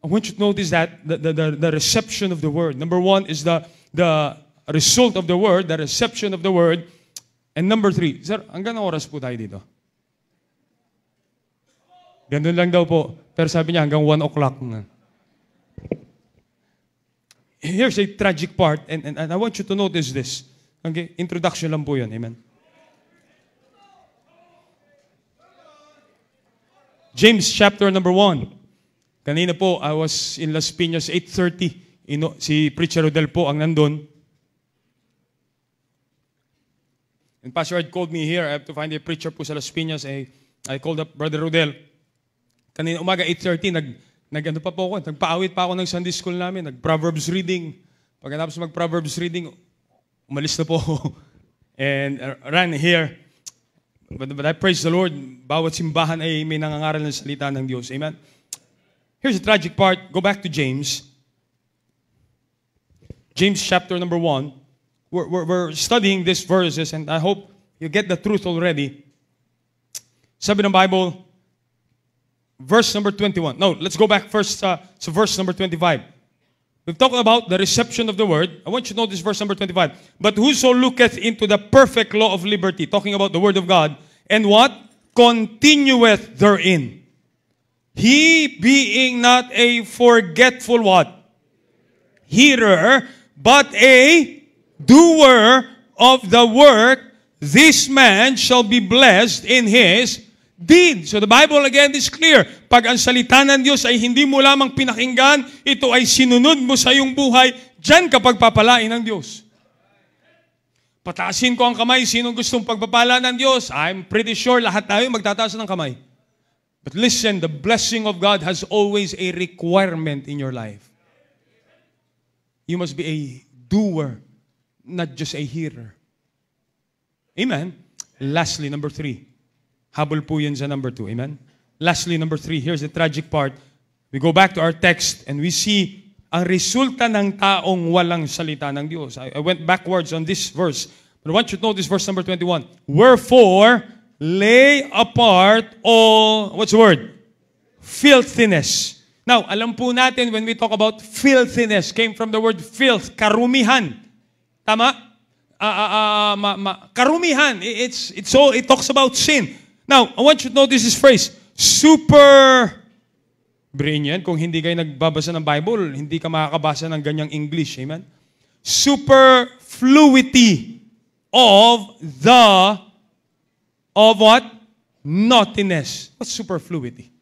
S2: I want you to notice that the reception of the word. Number 1 is the result of the word, the reception of the word. And number 3, sir, hanggang oras po tayo dito?
S1: Ganun lang daw po. Pero sabi niya hanggang 1 o'clock na. Here's a tragic part, and I want you to notice this. Okay? Introduction lang po yun. Amen? James chapter number 1. Kanina po, I was in Las Piñas, 8:30. Si Preacher Rodel po ang nandun. And Pastor Ed called me here. I have to find a preacher po sa Las Piñas. I called up Brother Rodel. Kanina umaga, 8:30, nag-ano pa po ako. Nagpaawit pa ako ng Sunday school namin. Nag-Proverbs reading. Pagkatapos mag-Proverbs reading, umalis na po ako. And ran here. But I praise the Lord. Bawat simbahan ay may nangangaral ng salita ng Diyos. Amen? Here's the tragic part. Go back to James. James chapter number 1. We're studying these verses and I hope you get the truth already. Sabi ng Bible, verse number 21. No, let's go back first to verse number 25. We've talked about the reception of the word. I want you to notice verse number 25. But whoso looketh into the perfect law of liberty, talking about the word of God, and what? Continueth therein. He being not a forgetful what? Hearer, but a doer of the work, this man shall be blessed in his deed. So the Bible again is clear. Pag ang salita ng Diyos ay hindi mo lamang pinakinggan, ito ay sinunod mo sa iyong buhay, diyan ka pagpapalain ng Diyos. Pataasin ko ang kamay, sinong gustong pagpapala ng Diyos? I'm pretty sure lahat tayo magtataas ng kamay. But listen, the blessing of God has always a requirement in your life. You must be a doer, not just a hearer. Amen? Lastly, number 3. Habol po yun sa number 2. Amen? Lastly, number 3. Here's the tragic part. We go back to our text and we see ang resulta ng taong walang salita ng Diyos. I went backwards on this verse. But I want you to notice verse number 21. Wherefore, lay apart all, what's the word? Filthiness. Now, alam po natin when we talk about filthiness, came from the word filth, karumihan. Tama? Karumihan. It talks about sin. Now, I want you to notice this phrase. Brain yan. Kung hindi kayo nagbabasa ng Bible, hindi ka makakabasa ng ganyang English. Amen? Superfluity of what? Naughtiness. What's superfluity?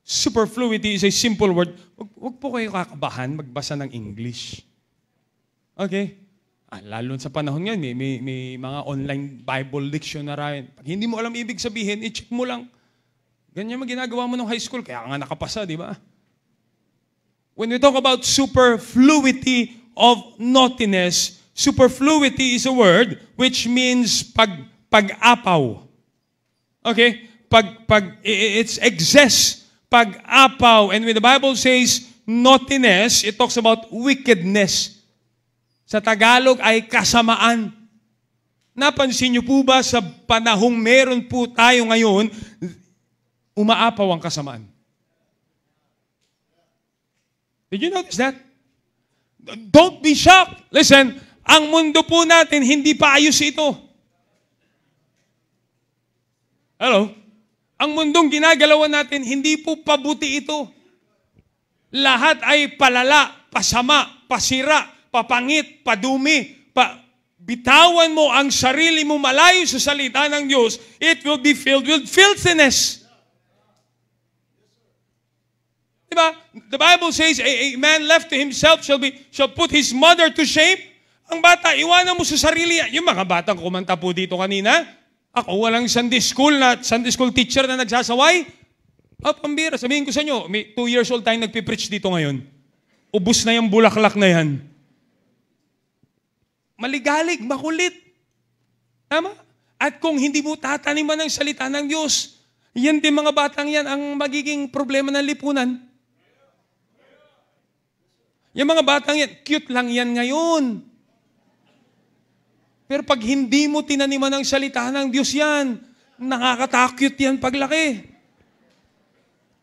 S1: Superfluity is a simple word. Huwag po kayo kakabahan magbasa ng English. Okay? Lalo sa panahon ngayon, may mga online Bible dictionary. Pag hindi mo alam ibig sabihin, i-check mo lang. Ganyan mo ginagawa mo nung high school, kaya nga nakapasa, di ba? When we talk about superfluity of naughtiness, superfluity is a word which means pag-apaw. Okay? It's excess, pag-apaw. And when the Bible says naughtiness, it talks about wickedness. Sa Tagalog ay kasamaan. Napansin niyo po ba sa panahong meron po tayo ngayon, umaapaw ang kasamaan? Did you notice that? Don't be shocked. Listen, ang mundo po natin, hindi pa ayos ito. Hello? Ang mundong ginagalawan natin, hindi po pabuti ito. Lahat ay palala, pasama, pasira, papangit, padumi, bitawan mo ang sarili mo malayo sa salita ng Diyos, it will be filled with filthiness. Diba? The Bible says, a man left to himself shall put his mother to shame. Ang bata, iwanan mo sa sarili. Yung mga batang kumanta po dito kanina, ako walang Sunday school teacher na nagsasaway. Pambira, sabihin ko sa inyo, may 2 years old tayong nagpipreach dito ngayon. Ubus na yung bulaklak na yan. Maligalig, makulit. Tama? At kung hindi mo tataniman ng salita ng Diyos, yan din mga batang yan ang magiging problema ng lipunan. Yung mga batang yan, cute lang yan ngayon. Pero pag hindi mo tinaniman ng salita ng Diyos yan, nakakatakot yan paglaki.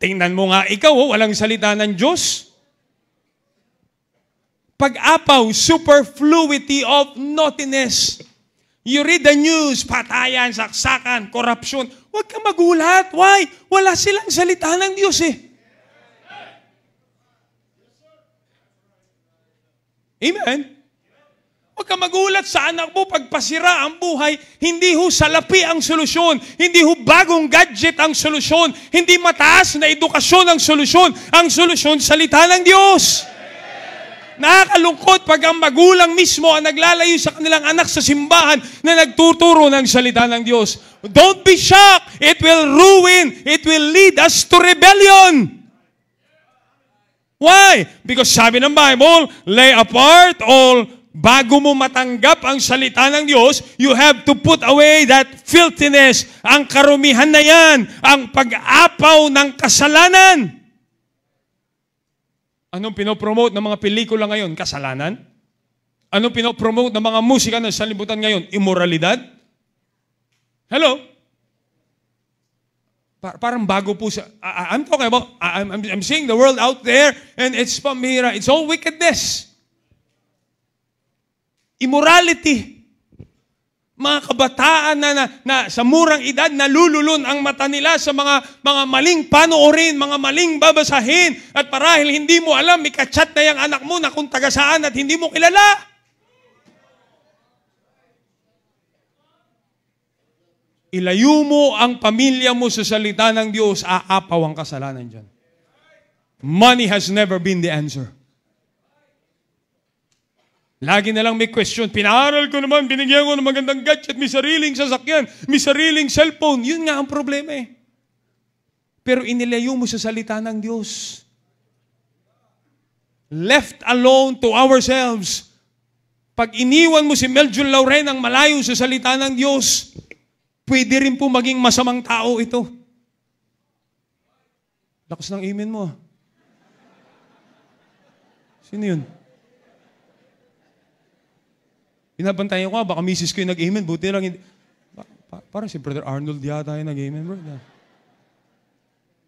S1: Tingnan mo nga ikaw, walang salita ng Diyos. Pag-apaw, superfluity of naughtiness. You read the news, patayan, saksakan, korupsyon.
S2: Huwag kang magulat. Why? Wala silang salita ng Diyos eh. Amen? Huwag kang magulat sa anak mo pagpasira ang buhay. Hindi ho salapi ang solusyon. Hindi ho bagong gadget ang solusyon. Hindi mataas na edukasyon ang solusyon. Ang solusyon, salita ng Diyos. Nakakalungkot pag ang magulang mismo ang naglalayo sa kanilang anak sa simbahan na nagtuturo ng salita ng Diyos. Don't be shocked. It will ruin. It will lead us to rebellion. Why? Because sabi ng Bible, lay apart all. Bago mo matanggap ang salita ng Diyos, you have to put away that filthiness. Ang karumihan na yan, ang pag-apaw ng kasalanan. Anong pinopromote ng mga pelikula ngayon? Kasalanan? Anong pinopromote ng mga musika ng sanlibutan ngayon? Immoralidad? Hello? Parang bago po sa... I'm talking about... I'm seeing the world out there and it's pamira. It's all wickedness. Immorality. Mga kabataan na sa murang edad nalululun ang mata nila sa mga maling panoorin, mga maling babasahin, at parahil hindi mo alam, may kachat na yung anak mo na kung taga saan at hindi mo kilala. Ilayo mo ang pamilya mo sa salita ng Diyos, aapaw ang kasalanan dyan. Money has never been the answer. Lagi na lang may question. Pinaaral ko naman, binigyan ko ng magandang gadget, may sariling sasakyan, may sariling cellphone. Yun nga ang problema eh. Pero inilayo mo sa salita ng Diyos. Left alone to ourselves. Pag iniwan mo si Meljun Lauren ang malayo sa salita ng Diyos, pwede rin po maging masamang tao ito. Lakas ng amen mo. Sino yun? Pinabantayan ko, baka misis ko yung nag-amen. Buti lang hindi. Parang si Brother Arnold yata yung nag-amen, bro.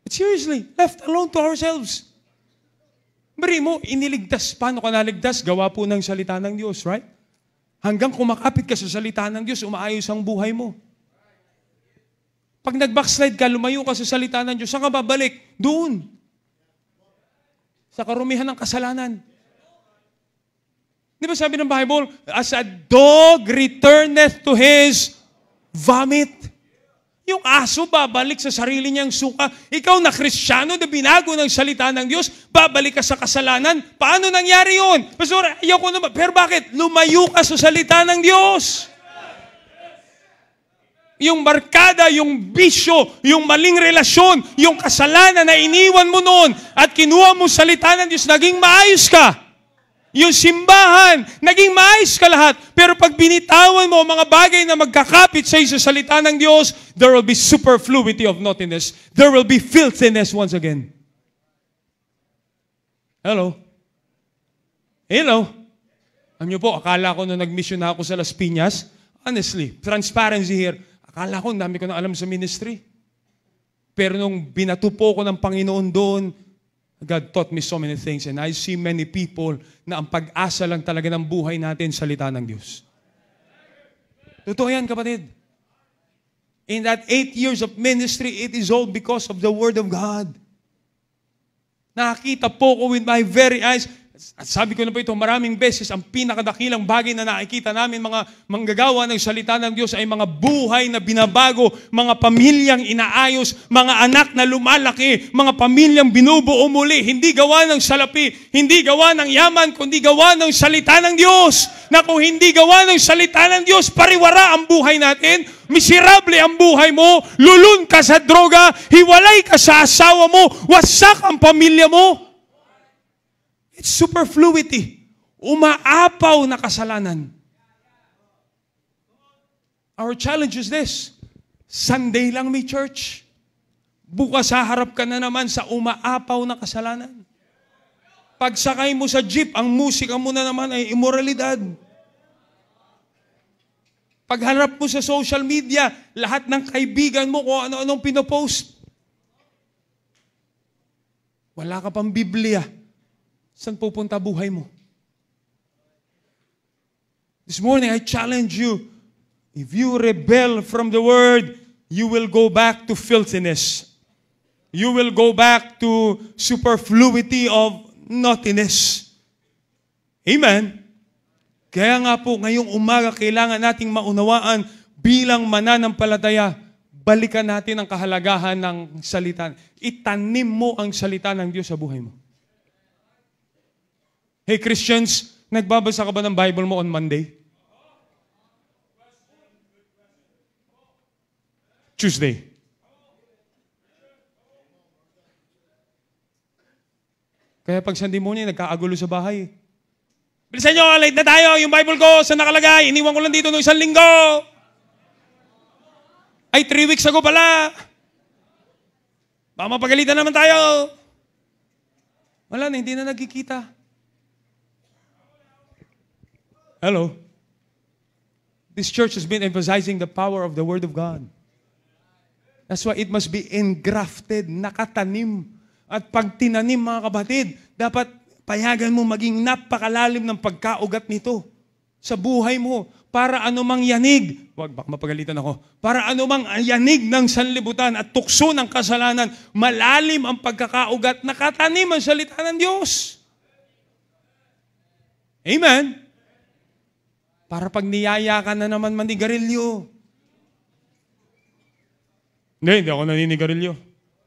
S2: But seriously, left alone to ourselves. Bari mo, iniligtas. Paano ka naligtas? Gawa po ng salita ng Diyos, right? Hanggang kumakapit ka sa salita ng Diyos, umaayos ang buhay mo. Pag nag-backslide ka, lumayo ka sa salita ng Diyos, saan ka babalik? Doon. Sa karumihan ng kasalanan. Di ba sabi ng Bible, as a dog returneth to his vomit. Yung aso babalik sa sarili niyang suka. Ikaw na Kristiyano na binago ng salita ng Diyos, babalik ka sa kasalanan. Paano nangyari yun? Pastor, ayaw ko naman. Pero bakit? Lumayo ka sa salita ng Diyos. Yung barkada, yung bisyo, yung maling relasyon, yung kasalanan na iniwan mo noon at kinuha mo salita ng Diyos, naging maayos ka. Yung simbahan, naging maayos ka lahat. Pero pag binitawan mo mga bagay na magkakapit sa iyo sa salita ng Diyos, there will be superfluity of naughtiness. There will be filthiness once again. Hello? Hello? Alam niyo po, akala ko nung nag-mission na ako sa Las Piñas, honestly, transparency here, akala ko, dami ko na alam sa ministry. Pero nung binato po ko ng Panginoon doon, God taught me so many things and I see many people na ang pag-asa lang talaga ng buhay natin, salita ng Diyos. Totoo yan, kapatid. In that 8 years of ministry, it is all because of the Word of God. Nakakita po ko with my very eyes. At sabi ko na po ito maraming beses, ang pinakadakilang bagay na nakikita namin mga manggagawa ng salita ng Diyos ay mga buhay na binabago, mga pamilyang inaayos, mga anak na lumalaki, mga pamilyang binubuo muli, hindi gawa ng salapi, hindi gawa ng yaman, kundi gawa ng salita ng Diyos. Na kung hindi gawa ng salita ng Diyos, pariwara ang buhay natin, miserable ang buhay mo, lulun ka sa droga, hiwalay ka sa asawa mo, wasak ang pamilya mo. It's superfluity. Umaapaw na kasalanan. Our challenge is this. Sunday lang may church. Bukas haharap ka na naman sa umaapaw na kasalanan. Pagsakay mo sa jeep, ang musika mo na naman ay immoralidad. Pagharap mo sa social media, lahat ng kaibigan mo kung ano-anong pinopost. Wala ka pang Biblia. Saan pupunta buhay mo? This morning, I challenge you. If you rebel from the Word,
S1: you will go back to filthiness. You will go back to superfluity of naughtiness. Amen? Kaya nga po, ngayong umaga, kailangan nating maunawaan bilang mananampalataya, balikan natin ang kahalagahan ng salita. Itanim mo ang salita ng Diyos sa buhay mo. Hey Christians, nagbabasa ka ba ng Bible mo on Monday? Tuesday? Kaya pag Sunday morning, nagkaagulo sa bahay. Bilisan nyo, late na tayo. Yung Bible ko, saan nakalagay? Iniwan ko lang dito noong 1 linggo. Ay, 3 weeks ago pala. Baka mapagalitan naman tayo. Wala na, hindi na nagkikita. Hello? This church has been emphasizing the power of the Word of God. That's why it must be engrafted, nakatanim. At pag tinanim, mga kapatid, dapat payagan mo maging napakalalim ng pagkaugat nito sa buhay mo. Para anumang yanig, wag baka mapagalitan ako, para anumang yanig ng sanlibutan at tukso ng kasalanan, malalim ang pagkakaugat, nakatanim ang salita ng Diyos. Amen? Para pag niyaya ka na naman manigarilyo. Hindi ako naninigarilyo.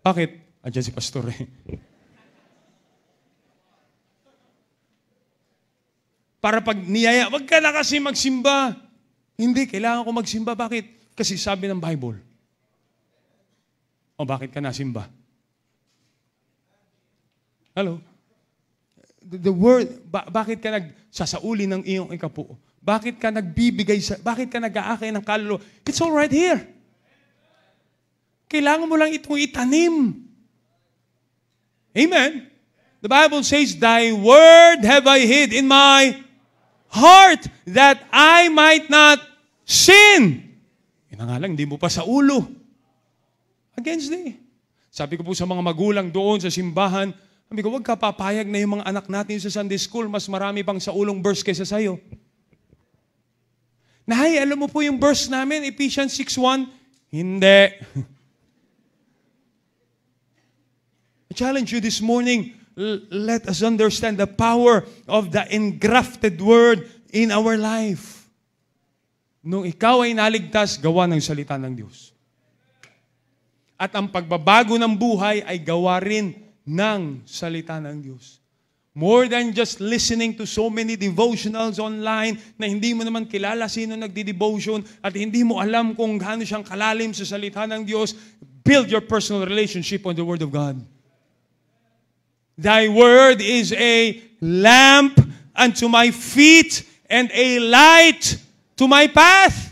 S1: Bakit? Andiyan si pastor eh. Para pag niyaya, wag ka na kasi magsimba. Hindi, kailangan ko magsimba. Bakit? Kasi sabi ng Bible. O bakit ka nasimba? Hello? The word, bakit ka nagsasauli ng iyong ikapuo? Bakit ka nagbibigay, bakit ka nag-aakay ng kaluluwa? It's all right here. Kailangan mo lang itong itanim. Amen? The Bible says, Thy word have I hid in my heart that I might not sin. Yun nga lang, hindi mo pa sa ulo. Against thee. Sabi ko po sa mga magulang doon sa simbahan, sabi ko, huwag ka papayag na yung mga anak natin sa Sunday School, mas marami pang sa ulong verse kaysa sa'yo. Nahay, alam mo po yung verse namin, Ephesians 6:1? Hindi. I challenge you this morning, let us understand the power of the engrafted word in our life. Nung ikaw ay naligtas, gawa ng salita ng Diyos. At ang pagbabago ng buhay ay gawa rin ng salita ng Diyos. More than just listening to so many devotionals online na hindi mo naman kilala sino nagdi-devotion at hindi mo alam kung gaano siyang kalalim sa salita ng Diyos, build your personal relationship on the Word of God. Thy word is a lamp unto my feet and a light to my path.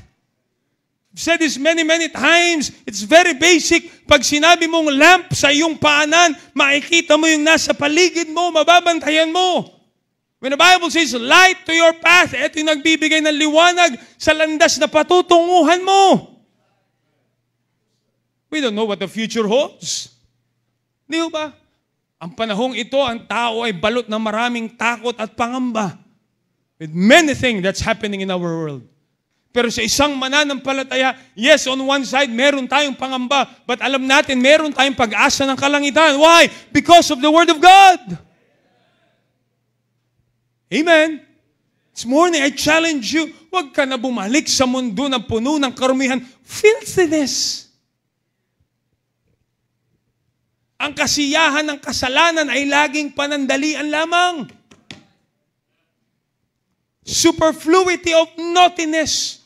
S1: I've said this many, many times. It's very basic. Pag sinabi mong lamp sa iyong paanan, makikita mo yung nasa paligid mo, mababantayan mo. When the Bible says light to your path, ito yung nagbibigay ng liwanag sa landas na patutunguhan mo. We don't know what the future holds. Di ba? Ang panahong ito, ang tao ay balot ng maraming takot at pangamba. With many things that's happening in our world. Pero sa isang mananampalataya, yes, on one side, meron tayong pangamba. But alam natin, meron tayong pag-asa ng kalangitan. Why? Because of the Word of God. Amen? This morning, I challenge you, huwag ka na bumalik sa mundo na puno ng karumihan. Filthiness. Ang kasiyahan ng kasalanan ay laging panandalian lamang. Superfluity of naughtiness.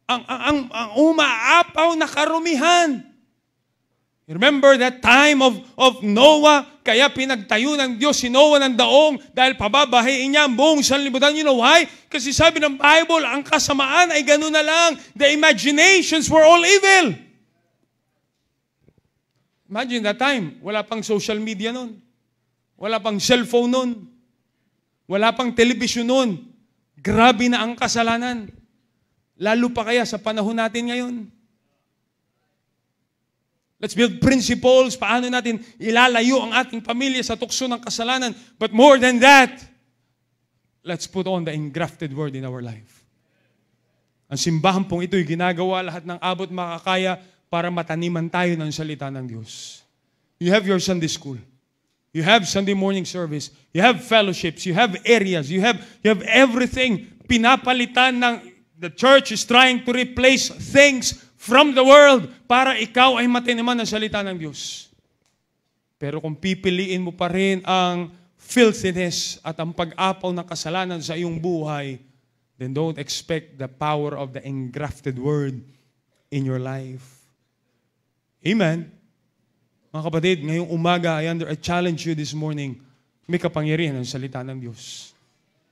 S1: Ang umaapaw na karumihan. Remember that time of Noah, kaya pinagtayo ng Diyos si Noah ng daong dahil pababahayin niya ang buong sanlibutan. You know why? Kasi sabi ng Bible, ang kasamaan ay gano'n na lang. The imaginations were all evil. Imagine that time, wala pang social media nun. Wala pang cellphone nun. Wala pang television nun. Grabe na ang kasalanan. Lalo pa kaya sa panahon natin ngayon. Let's build principles, paano natin ilalayo ang ating pamilya sa tukso ng kasalanan. But more than that, let's put on the engrafted word in our life. Ang simbahan pong ito'y ginagawa lahat ng abot makakaya para mataniman tayo ng salita ng Diyos. You have your Sunday school. You have Sunday morning service. You have fellowships. You have areas. You have everything. Pinapalitan ng the church is trying to replace things from the world para ikaw ay mataniman ng salita ng Diyos. Pero kung pipiliin mo pa rin ang filthiness at ang pag-apaw ng kasalanan sa iyong buhay, then don't expect the power of the engrafted word in your life. Amen. Mga kapatid, ngayong umaga, I challenge you this morning, may kapangyarihan ng salita ng Diyos.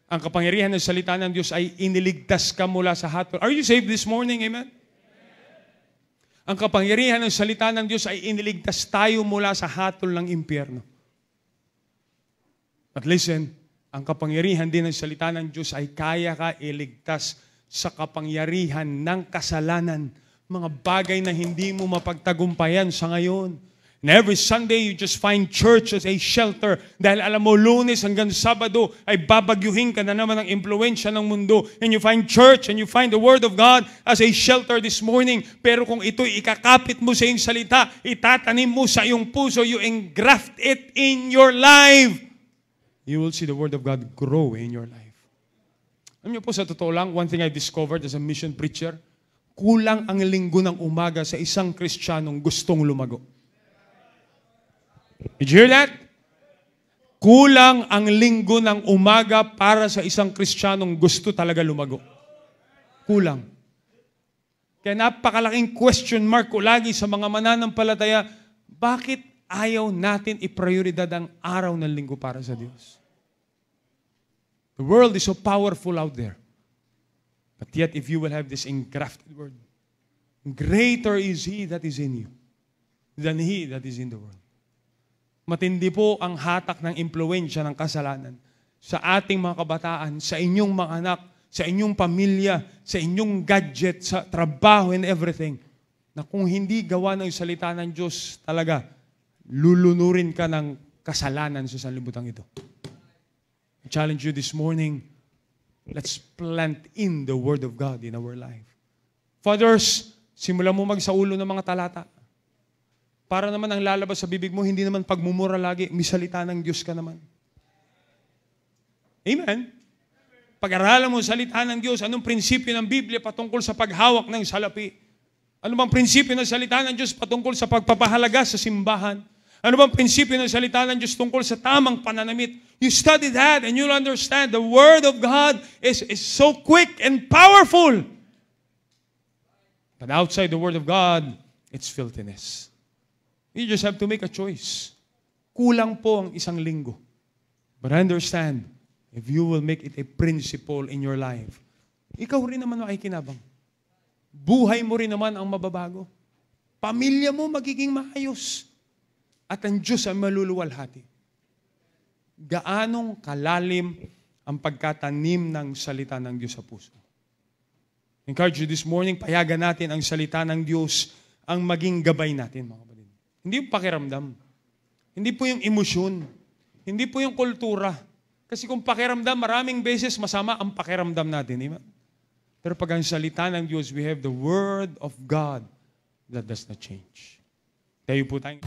S1: Ang kapangyarihan ng salita ng Diyos ay iniligtas ka mula sa hatol. Are you saved this morning? Amen? Ang kapangyarihan ng salita ng Diyos ay iniligtas tayo mula sa hatol ng impyerno. But listen, ang kapangyarihan din ng salita ng Diyos ay kaya ka iligtas sa kapangyarihan ng kasalanan. Mga bagay na hindi mo mapagtagumpayan sa ngayon. And every Sunday, you just find church as a shelter. Dahil alam mo, Lunes hanggang Sabado ay babagyuhin ka na naman ng impluensya ng mundo. And you find church and you find the Word of God as a shelter this morning. Pero kung ito'y ikakapit mo sa iyong salita, itatanim mo sa iyong puso, you engraft it in your life, you will see the Word of God grow in your life. Alam niyo po, sa totoo lang, one thing I discovered as a mission preacher, kulang ang linggo ng umaga sa isang Kristiyanong gustong lumago. Did you hear that? Kulang ang linggo ng umaga para sa isang Kristiyanong gusto talaga lumago. Kulang. Kaya napakalaking question mark ko lagi sa mga mananampalataya, bakit ayaw natin iprioridad ang araw ng linggo para sa Diyos? The world is so powerful out there. But yet, if you will have this engrafted word, greater is He that is in you than he that is in the world. Matindi po ang hatak ng impluensya ng kasalanan sa ating mga kabataan, sa inyong mga anak, sa inyong pamilya, sa inyong gadget, sa trabaho and everything, na kung hindi gawa ng salita ng Diyos, talaga, lulunurin ka ng kasalanan sa sanlibutan ito. I challenge you this morning, let's plant in the Word of God in our life. Fathers, simulan mo magsaulo ng mga talata. Para naman ang lalabas sa bibig mo, hindi naman pagmumura lagi, may salita ng Diyos ka naman. Amen? Pag-aralan mo salita ng Diyos, anong prinsipyo ng Biblia patungkol sa paghawak ng salapi? Ano bang prinsipyo ng salita ng Diyos patungkol sa pagpapahalaga sa simbahan? Ano bang prinsipyo ng salita ng Diyos tungkol sa tamang pananamit? You study that and you'll understand the Word of God is so quick and powerful. But outside the Word of God, it's filthiness. You just have to make a choice. Kulang po ang isang linggo. But understand, if you will make it a principle in your life, ikaw rin naman makikinabang. Buhay mo rin naman ang mababago. Pamilya mo magiging maayos. At ang Diyos ay maluluwalhati. Gaanong kalalim ang pagkatanim ng salita ng Diyos sa puso. Encourage you this morning, payagan natin ang salita ng Diyos ang maging gabay natin, mga kapatid. Hindi yung pakiramdam. Hindi po yung emosyon. Hindi po yung kultura. Kasi kung pakiramdam, maraming beses masama ang pakiramdam natin. Diba? Pero pag ang salita ng Diyos, we have the Word of God that does not change. Tayo po tayo.